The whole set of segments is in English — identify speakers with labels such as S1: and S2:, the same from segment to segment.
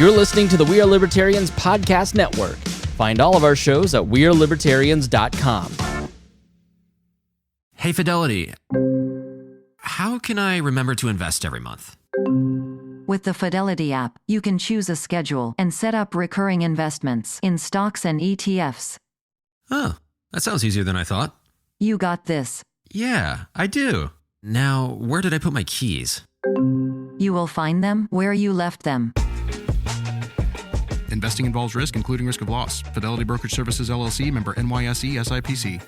S1: You're listening to the We Are Libertarians Podcast Network. Find all of our shows at wearelibertarians.com.
S2: Hey, Fidelity. How can I remember to invest every month?
S3: With the Fidelity app, you can choose a schedule and set up recurring investments in stocks and ETFs.
S2: Oh, that sounds easier than I thought.
S3: You got this.
S2: Yeah, I do. Now, where did I put my keys?
S3: You will find them where you left them.
S4: Investing involves risk, including risk of loss. Fidelity Brokerage Services, LLC, member NYSE, SIPC.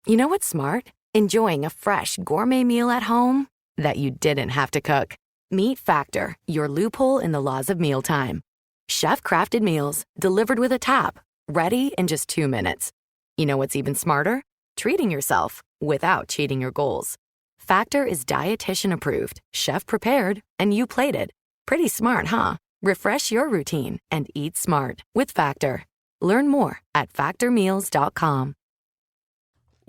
S5: You know what's smart? Enjoying a fresh gourmet meal at home that you didn't have to cook. Meet Factor, your loophole in the laws of mealtime. Chef-crafted meals delivered with a tap, ready in just 2 minutes. You know what's even smarter? Treating yourself without cheating your goals. Factor is dietitian approved, chef prepared, and you plated. Pretty smart, huh? Refresh your routine and eat smart with Factor. Learn more at factormeals.com.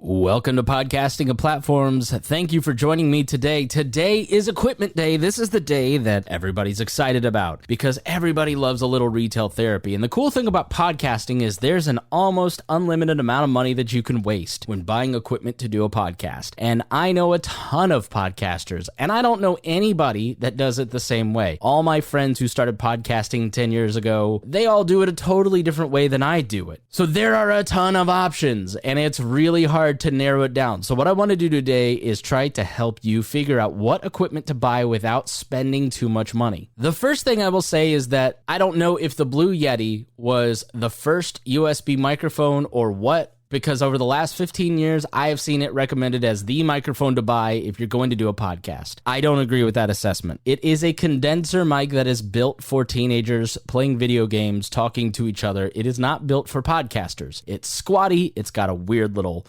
S1: Welcome to Podcasting of Platforms. Thank you for joining me today. Today is Equipment Day. This is the day that everybody's excited about because everybody loves a little retail therapy. And the cool thing about podcasting is there's an almost unlimited amount of money that you can waste when buying equipment to do a podcast. And I know a ton of podcasters, and I don't know anybody that does it the same way. All my friends who started podcasting 10 years ago, they all do it a totally different way than I do it. So there are a ton of options, and it's really hard to narrow it down. So what I want to do today is try to help you figure out what equipment to buy without spending too much money. The first thing I will say is that I don't know if the Blue Yeti was the first USB microphone or what, because over the last 15 years, I have seen it recommended as the microphone to buy if you're going to do a podcast. I don't agree with that assessment. It is a condenser mic that is built for teenagers playing video games, talking to each other. It is not built for podcasters. It's squatty. It's got a weird little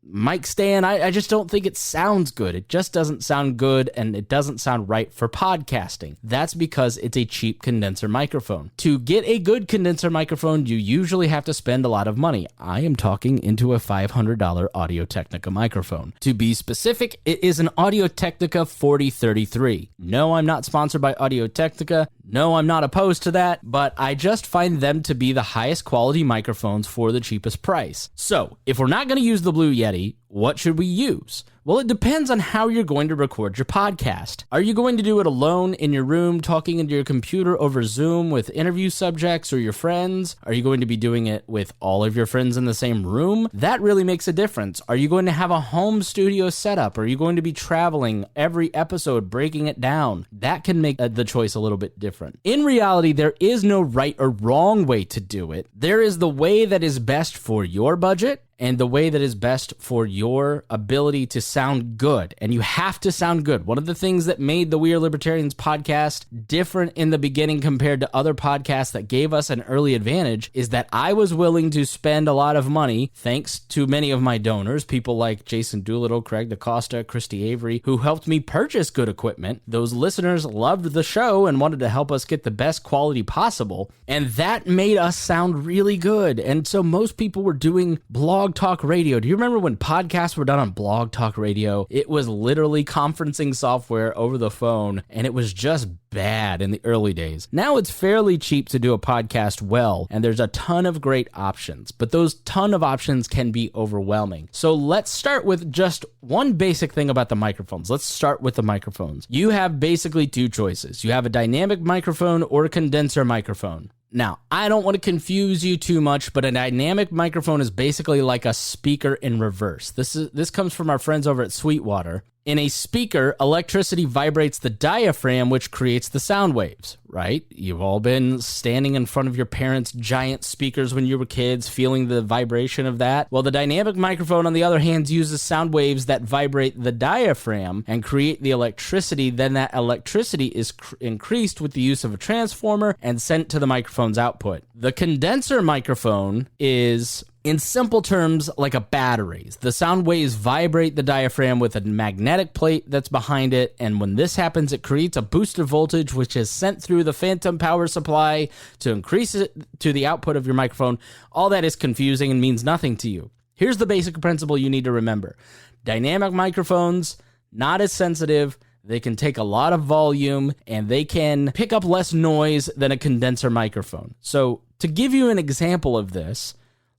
S1: mic stand. I just don't think it sounds good. It just doesn't sound good, and it doesn't sound right for podcasting. That's because it's a cheap condenser microphone. To get a good condenser microphone, you usually have to spend a lot of money. I am talking into a $500 Audio-Technica microphone. To be specific, it is an Audio-Technica 4033. No, I'm not sponsored by Audio-Technica. No, I'm not opposed to that, but I just find them to be the highest quality microphones for the cheapest price. So, if we're not going to use the Blue Yeti, what should we use? Well, it depends on how you're going to record your podcast. Are you going to do it alone in your room, talking into your computer over Zoom with interview subjects or your friends? Are you going to be doing it with all of your friends in the same room? That really makes a difference. Are you going to have a home studio setup? Are you going to be traveling every episode, breaking it down? That can make the choice a little bit different. In reality, there is no right or wrong way to do it. There is the way that is best for your budget and the way that is best for your ability to sound good. And you have to sound good. One of the things that made the We Are Libertarians podcast different in the beginning compared to other podcasts that gave us an early advantage is that I was willing to spend a lot of money, thanks to many of my donors, people like Jason Doolittle, Craig DaCosta, Christy Avery, who helped me purchase good equipment. Those listeners loved the show and wanted to help us get the best quality possible. And that made us sound really good. And so most people were doing Blog Talk Radio. Do you remember when podcasts were done on Blog Talk Radio? It was literally conferencing software over the phone, and it was just bad in the early days. Now it's fairly cheap to do a podcast well, and there's a ton of great options, but those ton of options can be overwhelming. So let's start with just one basic thing about the microphones. Let's start with the microphones. You have basically two choices. You have a dynamic microphone or a condenser microphone. Now, I don't want to confuse you too much, but a dynamic microphone is basically like a speaker in reverse. This comes from our friends over at Sweetwater. In a speaker, electricity vibrates the diaphragm, which creates the sound waves, right? You've all been standing in front of your parents' giant speakers when you were kids, feeling the vibration of that. Well, the dynamic microphone, on the other hand, uses sound waves that vibrate the diaphragm and create the electricity. Then that electricity is increased with the use of a transformer and sent to the microphone's output. The condenser microphone is, in simple terms, like a battery. The sound waves vibrate the diaphragm with a magnetic plate that's behind it, and when this happens, it creates a boost of voltage, which is sent through the phantom power supply to increase it to the output of your microphone. All that is confusing and means nothing to you. Here's the basic principle you need to remember. Dynamic microphones, not as sensitive. They can take a lot of volume, and they can pick up less noise than a condenser microphone. So to give you an example of this,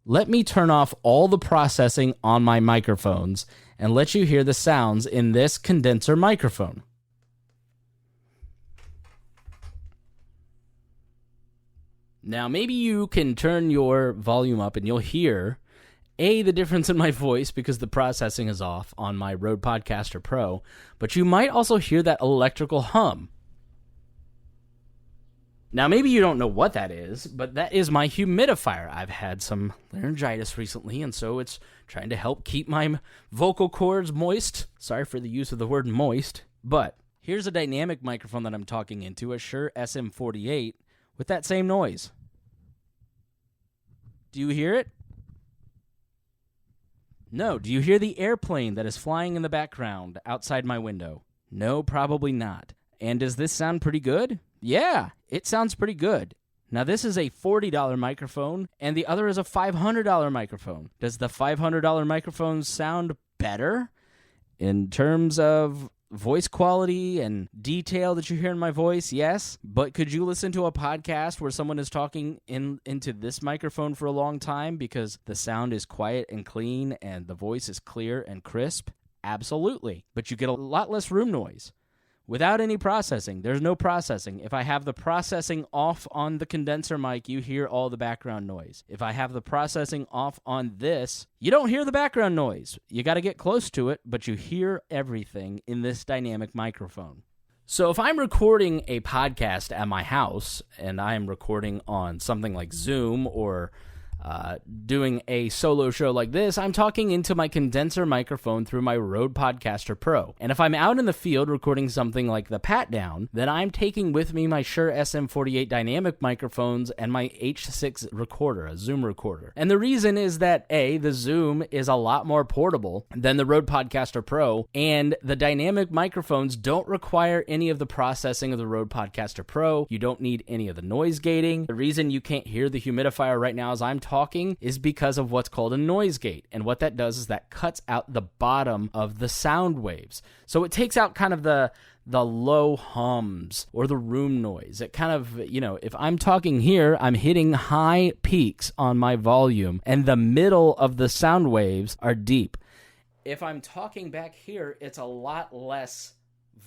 S1: let me turn off all the processing on my microphones and let you hear the sounds in this condenser microphone. Now, maybe you can turn your volume up and you'll hear, the difference in my voice because the processing is off on my Rode Podcaster Pro, but you might also hear that electrical hum. Now, maybe you don't know what that is, but that is my humidifier. I've had some laryngitis recently, and so it's trying to help keep my vocal cords moist. Sorry for the use of the word moist, but here's a dynamic microphone that I'm talking into, a Shure SM48, with that same noise. Do you hear it? No. Do you hear the airplane that is flying in the background outside my window? No, probably not. And does this sound pretty good? Yeah, it sounds pretty good. Now, this is a $40 microphone, and the other is a $500 microphone. Does the $500 microphone sound better in terms of voice quality and detail that you hear in my voice? Yes. But could you listen to a podcast where someone is talking into this microphone for a long time because the sound is quiet and clean and the voice is clear and crisp? Absolutely. But you get a lot less room noise. Without any processing. There's no processing. If I have the processing off on the condenser mic, you hear all the background noise. If I have the processing off on this, you don't hear the background noise. You got to get close to it, but you hear everything in this dynamic microphone. So if I'm recording a podcast at my house, and I'm recording on something like Zoom or doing a solo show like this, I'm talking into my condenser microphone through my Rode Podcaster Pro. And if I'm out in the field recording something like the Pat Down, then I'm taking with me my Shure SM48 dynamic microphones and my H6 recorder, a Zoom recorder. And the reason is that the Zoom is a lot more portable than the Rode Podcaster Pro, and the dynamic microphones don't require any of the processing of the Rode Podcaster Pro. You don't need any of the noise gating. The reason you can't hear the humidifier right now as I'm talking is because of what's called a noise gate. And what that does is that cuts out the bottom of the sound waves. So it takes out kind of the low hums or the room noise. It kind of, if I'm talking here, I'm hitting high peaks on my volume and the middle of the sound waves are deep. If I'm talking back here, it's a lot less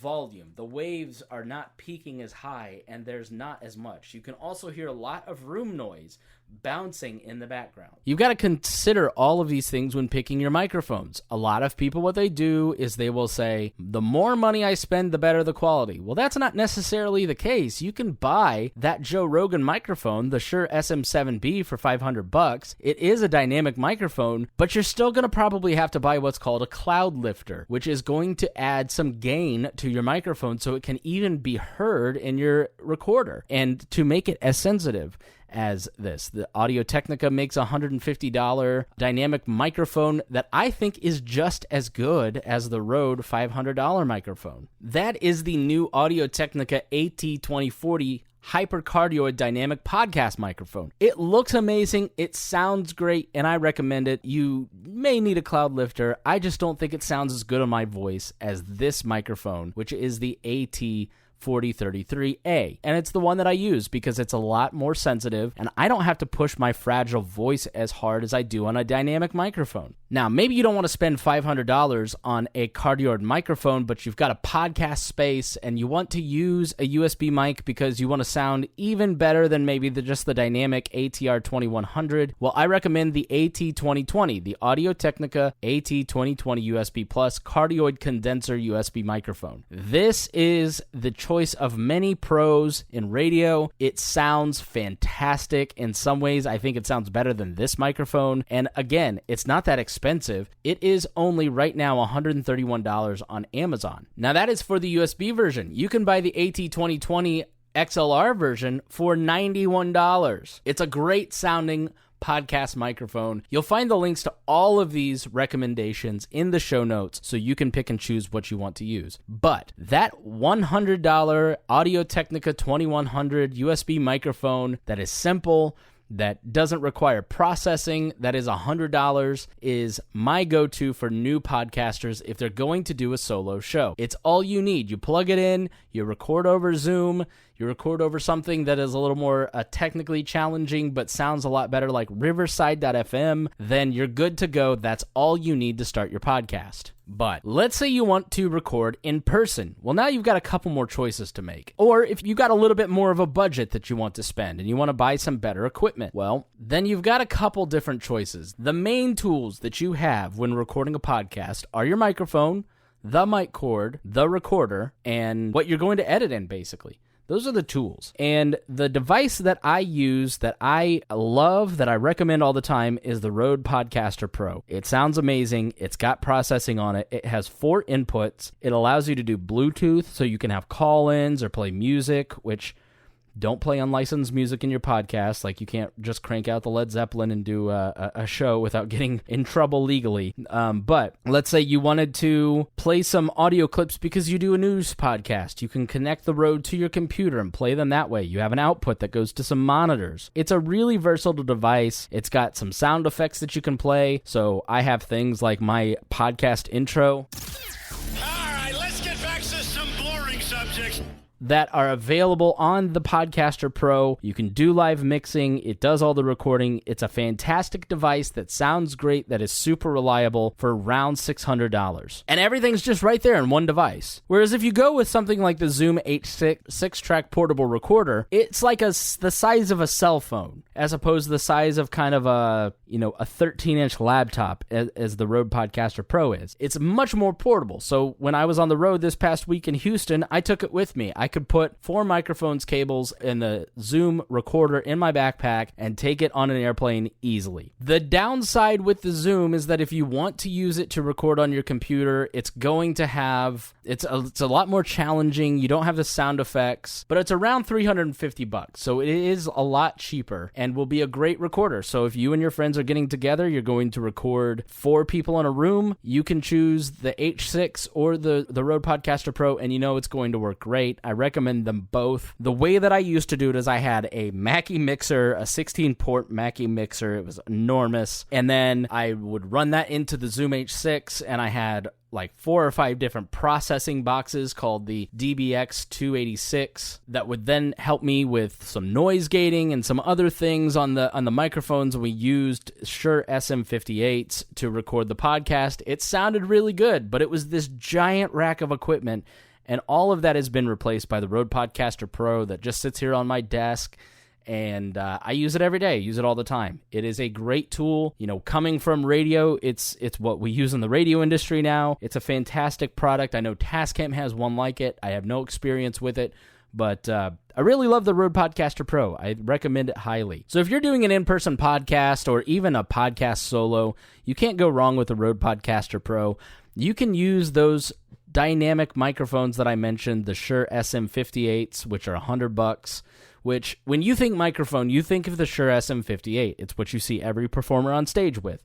S1: volume. The waves are not peaking as high and there's not as much. You can also hear a lot of room noise bouncing in the background. You've got to consider all of these things when picking your microphones. A lot of people, what they do is they will say, the more money I spend, the better the quality. Well, that's not necessarily the case. You can buy that Joe Rogan microphone, the Shure SM7B, for $500. It is a dynamic microphone, but you're still going to probably have to buy what's called a cloud lifter, which is going to add some gain to your microphone so it can even be heard in your recorder and to make it as sensitive as this. The Audio-Technica makes a $150 dynamic microphone that I think is just as good as the Rode $500 microphone. That is the new Audio-Technica AT2040 hypercardioid dynamic podcast microphone. It looks amazing, it sounds great, and I recommend it. You may need a cloud lifter. I just don't think it sounds as good on my voice as this microphone, which is the AT4033A. And it's the one that I use because it's a lot more sensitive and I don't have to push my fragile voice as hard as I do on a dynamic microphone. Now, maybe you don't want to spend $500 on a cardioid microphone, but you've got a podcast space and you want to use a USB mic because you want to sound even better than maybe just the dynamic ATR2100. Well, I recommend the AT2020, the Audio-Technica AT2020 USB Plus cardioid condenser USB microphone. This is the choice of many pros in radio. It sounds fantastic. In some ways, I think it sounds better than this microphone. And again, it's not that expensive. It is only right now $131 on Amazon. Now that is for the USB version. You can buy the AT2020 XLR version for $91. It's a great sounding podcast microphone. You'll find the links to all of these recommendations in the show notes so you can pick and choose what you want to use. But that $100 Audio-Technica 2100 USB microphone that is simple, that doesn't require processing, that is $100, is my go-to for new podcasters if they're going to do a solo show. It's all you need. You plug it in, you record over Zoom, you record over something that is a little more technically challenging but sounds a lot better like Riverside.fm, then you're good to go. That's all you need to start your podcast. But let's say you want to record in person. Well, now you've got a couple more choices to make. Or if you got a little bit more of a budget that you want to spend and you want to buy some better equipment, well, then you've got a couple different choices. The main tools that you have when recording a podcast are your microphone, the mic cord, the recorder, and what you're going to edit in, basically. Those are the tools. And the device that I use, that I love, that I recommend all the time is the Rode Podcaster Pro. It sounds amazing. It's got processing on it. It has 4 inputs. It allows you to do Bluetooth, so you can have call-ins or play music, which... don't play unlicensed music in your podcast. Like, you can't just crank out the Led Zeppelin and do a show without getting in trouble legally. But let's say you wanted to play some audio clips because you do a news podcast. You can connect the Rode to your computer and play them that way. You have an output that goes to some monitors. It's a really versatile device. It's got some sound effects that you can play. So I have things like my podcast intro.
S6: All right, let's get back to some boring subjects.
S1: That are available on the Podcaster Pro. You can do live mixing. It does all the recording. It's a fantastic device that sounds great, that is super reliable for around $600. And everything's just right there in one device. Whereas if you go with something like the Zoom H6 6-track portable recorder, it's like the size of a cell phone, as opposed to the size of kind of a 13-inch laptop as the Rode Podcaster Pro is. It's much more portable. So when I was on the road this past week in Houston, I took it with me. I could put 4 microphones, cables, and the Zoom recorder in my backpack and take it on an airplane easily. The downside with the Zoom is that if you want to use it to record on your computer, it's going to have... It's a lot more challenging. You don't have the sound effects, but it's around $350. So it is a lot cheaper and will be a great recorder. So if you and your friends are getting together, you're going to record 4 people in a room, you can choose the H6 or the Rode Podcaster Pro, and you know it's going to work great. I recommend them both. The way that I used to do it is I had a Mackie mixer, a 16-port Mackie mixer. It was enormous. And then I would run that into the Zoom H6, and I had like 4 or 5 different processing boxes called the DBX 286 that would then help me with some noise gating and some other things on the microphones. We used Shure SM58s to record the podcast. It sounded really good, but it was this giant rack of equipment, and all of that has been replaced by the Rode Podcaster Pro that just sits here on my desk. And I use it every day. I use it all the time. It is a great tool. Coming from radio, it's what we use in the radio industry now. It's a fantastic product. I know Tascam has one like it. I have no experience with it, but I really love the Rode Podcaster Pro. I recommend it highly. So if you're doing an in-person podcast or even a podcast solo, you can't go wrong with the Rode Podcaster Pro. You can use those dynamic microphones that I mentioned, the Shure SM58s, which are $100. Which, when you think microphone, you think of the Shure SM58. It's what you see every performer on stage with.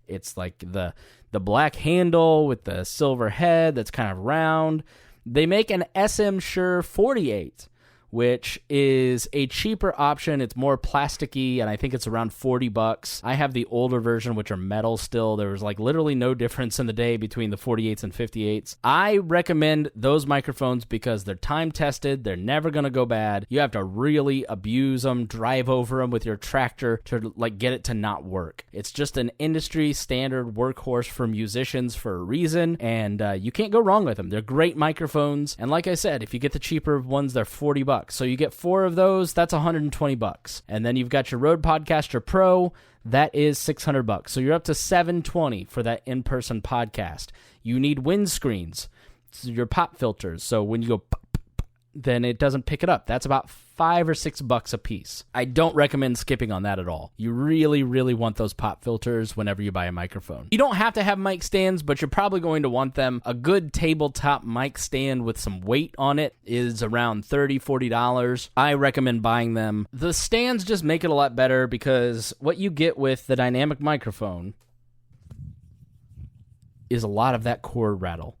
S1: It's like the black handle with the silver head that's kind of round. They make an SM Shure 48, which is a cheaper option. It's more plasticky, and I think it's around $40. I have the older version, which are metal still. There was like literally no difference in the day between the 48s and 58s. I recommend those microphones because they're time-tested. They're never going to go bad. You have to really abuse them, drive over them with your tractor to like get it to not work. It's just an industry standard workhorse for musicians for a reason, and you can't go wrong with them. They're great microphones, and like I said, if you get the cheaper ones, they're $40. So you get 4 of those, that's $120. And then you've got your Rode Podcaster Pro, that is $600. So you're up to $720 for that in-person podcast. You need windscreens, your pop filters. So when you go pop, then it doesn't pick it up. That's about $5 or $6 a piece. I don't recommend skipping on that at all. You really, really want those pop filters whenever you buy a microphone. You don't have to have mic stands, but you're probably going to want them. A good tabletop mic stand with some weight on it is around $30, $40. I recommend buying them. The stands just make it a lot better because what you get with the dynamic microphone is a lot of that cord rattle.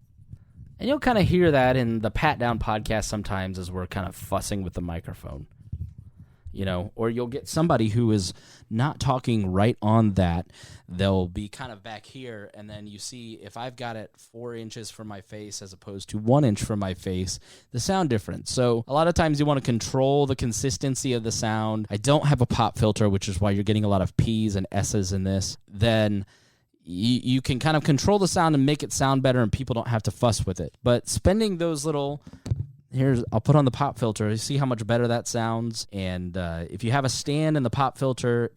S1: And you'll kind of hear that in the Pat Down podcast sometimes as we're kind of fussing with the microphone. or you'll get somebody who is not talking right on that. They'll be kind of back here, and then you see if I've got it 4 inches from my face as opposed to 1 inch from my face, the sound difference. So a lot of times you want to control the consistency of the sound. I don't have a pop filter, which is why you're getting a lot of P's and S's in this. Then you can kind of control the sound and make it sound better, and people don't have to fuss with it. But spending those little... I'll put on the pop filter. You see how much better that sounds. And if you have a stand in the pop filter,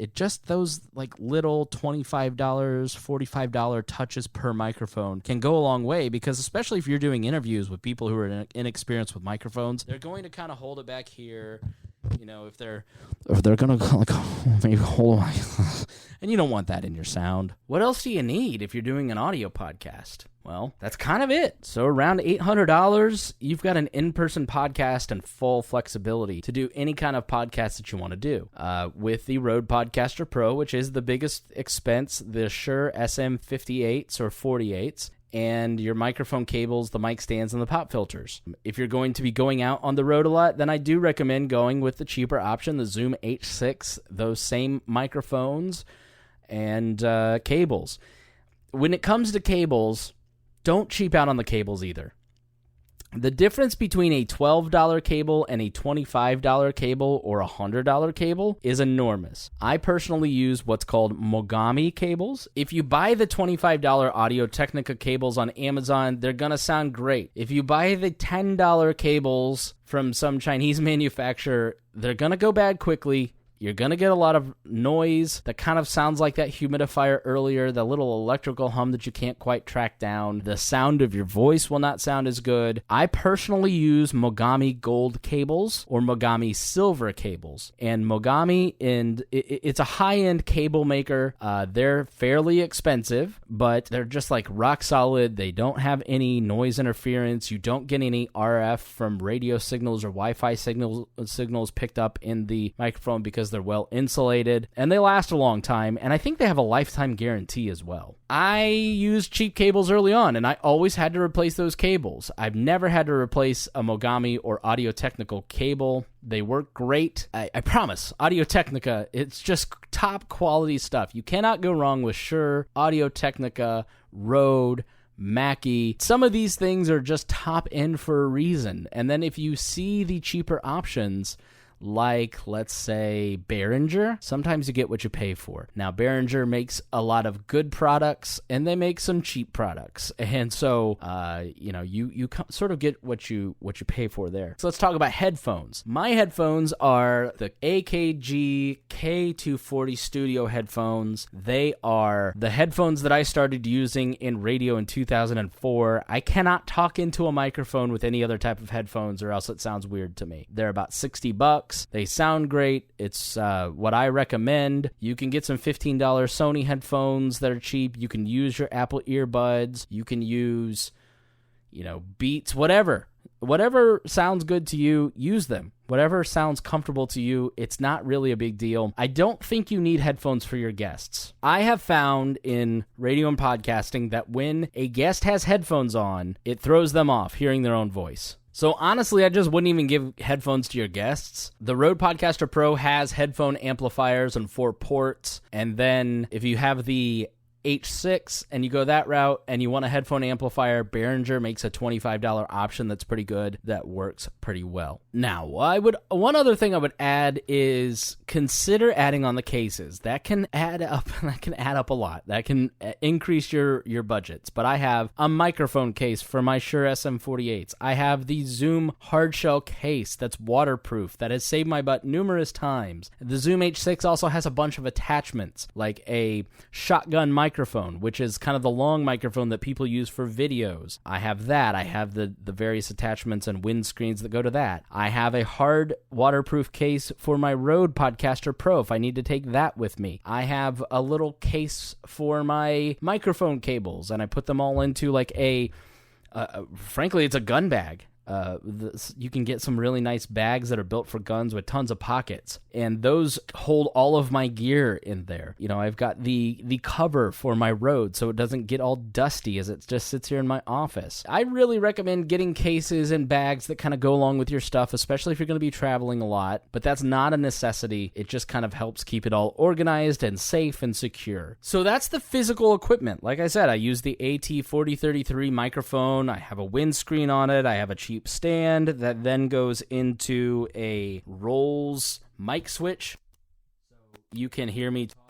S1: those like little $25, $45 touches per microphone can go a long way, because especially if you're doing interviews with people who are inexperienced with microphones, they're going to kind of hold it back here. If they're gonna like maybe hold on, and you don't want that in your sound. What else do you need if you're doing an audio podcast? Well, that's kind of it. So around $800, you've got an in-person podcast and full flexibility to do any kind of podcast that you want to do. With the Rode Podcaster Pro, which is the biggest expense, the Shure SM58s or 48s, and your microphone cables, the mic stands, and the pop filters. If you're going to be going out on the road a lot, then I do recommend going with the cheaper option, the Zoom H6, those same microphones and cables. When it comes to cables, don't cheap out on the cables either. The difference between a $12 cable and a $25 cable or a $100 cable is enormous. I personally use what's called Mogami cables. If you buy the $25 Audio-Technica cables on Amazon, they're going to sound great. If you buy the $10 cables from some Chinese manufacturer, they're going to go bad quickly. You're going to get a lot of noise that kind of sounds like that humidifier earlier, the little electrical hum that you can't quite track down. The sound of your voice will not sound as good. I personally use Mogami gold cables or Mogami silver cables. And Mogami, it's a high-end cable maker. They're fairly expensive, but they're just like rock solid. They don't have any noise interference. You don't get any RF from radio signals or Wi-Fi signals picked up in the microphone, because they're well insulated, and they last a long time, and I think they have a lifetime guarantee as well. I used cheap cables early on, and I always had to replace those cables. I've never had to replace a Mogami or Audio-Technica cable. They work great. I promise. Audio-Technica, it's just top quality stuff. You cannot go wrong with Shure, Audio-Technica, Rode, Mackie. Some of these things are just top end for a reason. And then if you see the cheaper options, like, let's say, Behringer, sometimes you get what you pay for. Now, Behringer makes a lot of good products, and they make some cheap products. And so, you sort of get what you pay for there. So let's talk about headphones. My headphones are the AKG K240 Studio headphones. They are the headphones that I started using in radio in 2004. I cannot talk into a microphone with any other type of headphones, or else it sounds weird to me. They're about $60. They sound great. It's what I recommend. You can get some $15 Sony headphones that are cheap. You can use your Apple earbuds. You can use, Beats, whatever. Whatever sounds good to you, use them. Whatever sounds comfortable to you, it's not really a big deal. I don't think you need headphones for your guests. I have found in radio and podcasting that when a guest has headphones on, it throws them off hearing their own voice. So honestly, I just wouldn't even give headphones to your guests. The Rode Podcaster Pro has headphone amplifiers and 4 ports. And then if you have the H6 and you go that route and you want a headphone amplifier, Behringer makes a $25 option that's pretty good, that works pretty well. Now, one other thing I would add is consider adding on the cases. That can add up a lot. That can increase your budgets. But I have a microphone case for my Shure SM48s. I have the Zoom hardshell case that's waterproof that has saved my butt numerous times. The Zoom H6 also has a bunch of attachments, like a shotgun microphone, which is kind of the long microphone that people use for videos. I have that. I have the various attachments and windscreens that go to that. I have a hard waterproof case for my Rode Podcaster Pro if I need to take that with me. I have a little case for my microphone cables, and I put them all into like frankly, it's a gun bag. You can get some really nice bags that are built for guns with tons of pockets, and those hold all of my gear in there. You know, I've got the cover for my Rode so it doesn't get all dusty as it just sits here in my office. I really recommend getting cases and bags that kind of go along with your stuff, especially if you're going to be traveling a lot, but that's not a necessity. It just kind of helps keep it all organized and safe and secure. So that's the physical equipment. Like I said, I use the AT4033 microphone. I have a windscreen on it. I have a cheap stand that then goes into a Rolls mic switch. So you can hear me talking.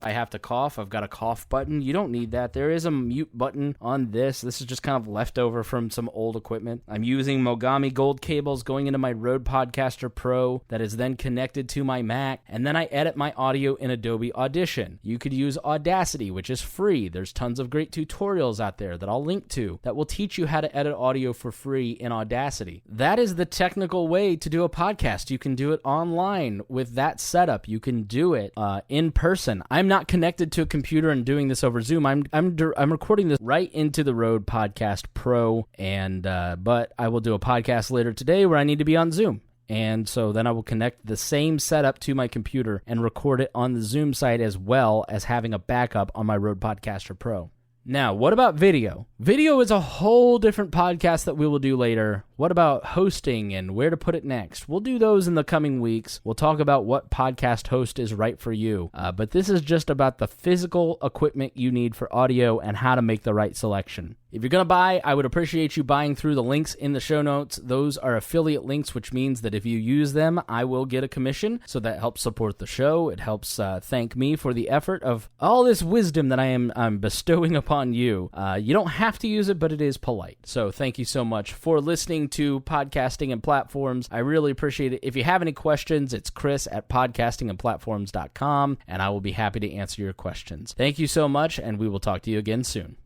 S1: I have to cough. I've got a cough button. You don't need that. There is a mute button on this. This is just kind of leftover from some old equipment. I'm using Mogami gold cables going into my Rode Podcaster Pro that is then connected to my Mac, and then I edit my audio in Adobe Audition. You could use Audacity, which is free. There's tons of great tutorials out there that I'll link to that will teach you how to edit audio for free in Audacity. That is the technical way to do a podcast. You can do it online with that setup. You can do it in person. I'm not connected to a computer and doing this over Zoom. I'm recording this right into the Rode Podcast Pro, and but I will do a podcast later today where I need to be on Zoom. And so then I will connect the same setup to my computer and record it on the Zoom site as well as having a backup on my Rode Podcaster Pro. Now, what about video? Video is a whole different podcast that we will do later. What about hosting and where to put it next? We'll do those in the coming weeks. We'll talk about what podcast host is right for you. But this is just about the physical equipment you need for audio and how to make the right selection. If you're going to buy, I would appreciate you buying through the links in the show notes. Those are affiliate links, which means that if you use them, I will get a commission. So that helps support the show. It helps thank me for the effort of all this wisdom that I'm bestowing upon you. You don't have to use it, but it is polite. So thank you so much for listening to Podcasting and Platforms. I really appreciate it. If you have any questions, it's chris@podcastingandplatforms.com, and I will be happy to answer your questions. Thank you so much, and we will talk to you again soon.